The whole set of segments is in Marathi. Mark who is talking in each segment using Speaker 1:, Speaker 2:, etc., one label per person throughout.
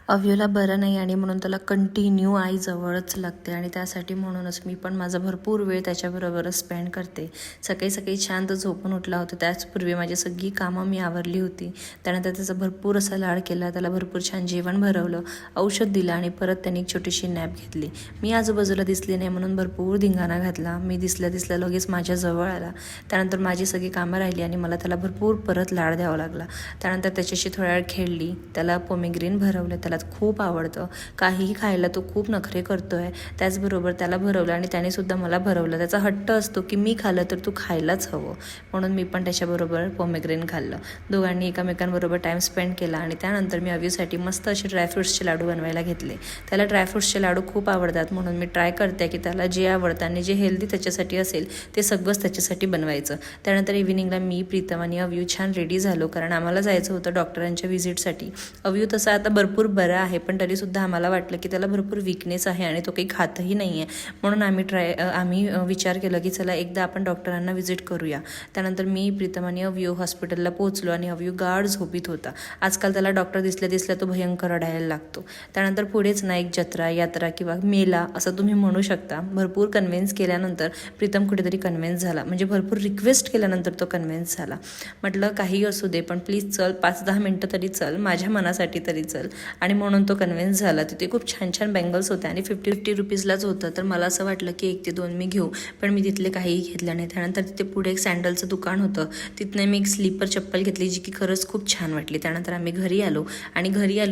Speaker 1: अव्यूला बरं नाही आणि म्हणून त्याला कंटिन्यू आईजवळच लागते आणि त्यासाठी म्हणूनच मी पण माझा भरपूर वेळ त्याच्याबरोबरच स्पेंड करते. सकाळी सकाळी शांत झोपून उठला होता, त्याचपूर्वी माझी सगळी कामं मी आवरली होती. त्यानंतर त्याचा भरपूर असा लाड केला, त्याला भरपूर छान जेवण भरवलं, औषध दिलं आणि परत त्यांनी एक छोटीशी नॅप घेतली. मी आजूबाजूला दिसली नाही म्हणून भरपूर धिंगाणा घातला. मी दिसल्या लगेच माझ्या जवळ आला. त्यानंतर माझी सगळी कामं राहिली आणि मला त्याला भरपूर परत लाड द्यावा लागला. त्यानंतर त्याच्याशी थोड्या वेळ खेळली, त्याला पोमेग्रेन भरवलं, त्याला खूप आवडतं. काहीही खायला तो खूप नखरे करतोय. त्याचबरोबर त्याला भरवलं आणि त्याने सुद्धा मला भरवलं. त्याचा हट्ट असतो की मी खाल्लं तर तू खायलाच हवं, म्हणून मी पण त्याच्याबरोबर पोमेग्रेन खाल्लं. दोघांनी एकमेकांबरोबर टाईम स्पेंड केला आणि त्यानंतर मी अव्यूसाठी मस्त असे ड्रायफ्रुट्सचे लाडू बनवायला घेतले. त्याला ड्रायफ्रुट्सचे लाडू खूप आवडतात म्हणून मी ट्राय करते की त्याला जे आवडतं आणि जे हेल्दी त्याच्यासाठी असेल ते सगळंच त्याच्यासाठी बनवायचं. त्यानंतर इव्हिनिंगला मी, प्रीतम आणि अव्यू छान रेडी झालो, कारण आम्हाला जायचं होतं डॉक्टरांच्या व्हिजिटसाठी. अव्यू तसा आता भरपूर बरा आहे, पण तरीसुद्धा आम्हाला वाटलं की त्याला भरपूर वीकनेस आहे आणि तो काही खातही नाही आहे. म्हणून आम्ही विचार केला की चला एकदा आपण डॉक्टरांना व्हिजिट करूया. त्यानंतर मी, प्रीतम आणि अव्यू हॉस्पिटलला पोहोचलो आणि अव्यू गाढ झोपीत होता. आजकाल त्याला डॉक्टर दिसल्या तो भयंकर रडायला लागतो. त्यानंतर पुढेच ना एक जत्रा, यात्रा किंवा मेला असं तुम्ही म्हणू शकता. भरपूर कन्व्हिन्स केल्यानंतर प्रीतम कुठेतरी कन्व्हिन्स झाला, म्हणजे भरपूर रिक्वेस्ट केल्यानंतर तो कन्व्हिन्स झाला. म्हटलं काही असू दे, पण प्लीज चल, 5-10 मिनटं तरी चल, माझ्या मनासाठी तरी चल. आणि म्हणून तो कन्व्हिन्स झाला. तिथे खूप छान छान बँगल्स होते आणि 50 रुपीजलाच होतं. तर मला असं वाटलं की 1 ते 2 मी घेऊ, पण मी तिथले काहीही घेतलं नाही. त्यानंतर तिथे पुढे एक सँडलचं दुकान होतं, तिथनं मी एक स्लीपर चप्पल घेतली जी की खरंच खूप छान वाटली. त्यानंतर आम्ही घरी आलो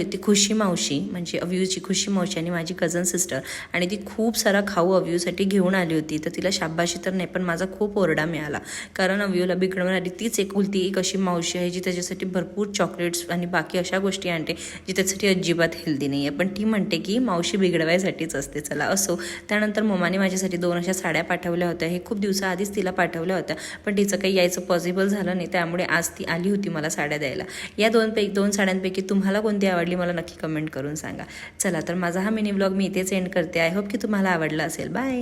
Speaker 1: ती खुशी मावशी, म्हणजे अव्यूची खुशी मावशी आणि माझी कझन सिस्टर, आणि ती खूप सारा खाऊ अव्यूसाठी घेऊन आली होती. तर तिला शाबाशी तर नाही, पण माझा खूप ओरडा मिळाला, कारण अव्यूला बिघडवणारी तीच एक अशी मावशी आहे जी त्याच्यासाठी भरपूर चॉकलेट्स आणि बाकी अशा गोष्टी आणते जी त्याच्यासाठी अजिबात हेल्दी नाही आहे. पण ती म्हणते की मावशी बिघडवायसाठीच असते, चला असो. त्यानंतर मम्माने माझ्यासाठी 2 अशा साड्या पाठवल्या होत्या. हे खूप दिवसाआधीच तिला पाठवल्या होत्या, पण तिचं काही यायचं पॉसिबल झालं नाही, त्यामुळे आज ती आली होती मला साड्या द्यायला. या 2 साड्यांपैकी तुम्हाला कोणती आवडली मला नक्की कमेंट करून सांगा. चला तर माझा हा मिनी व्लॉग मी इथेच एंड करते. आय होप की तुम्हाला आवडला असेल. बाय.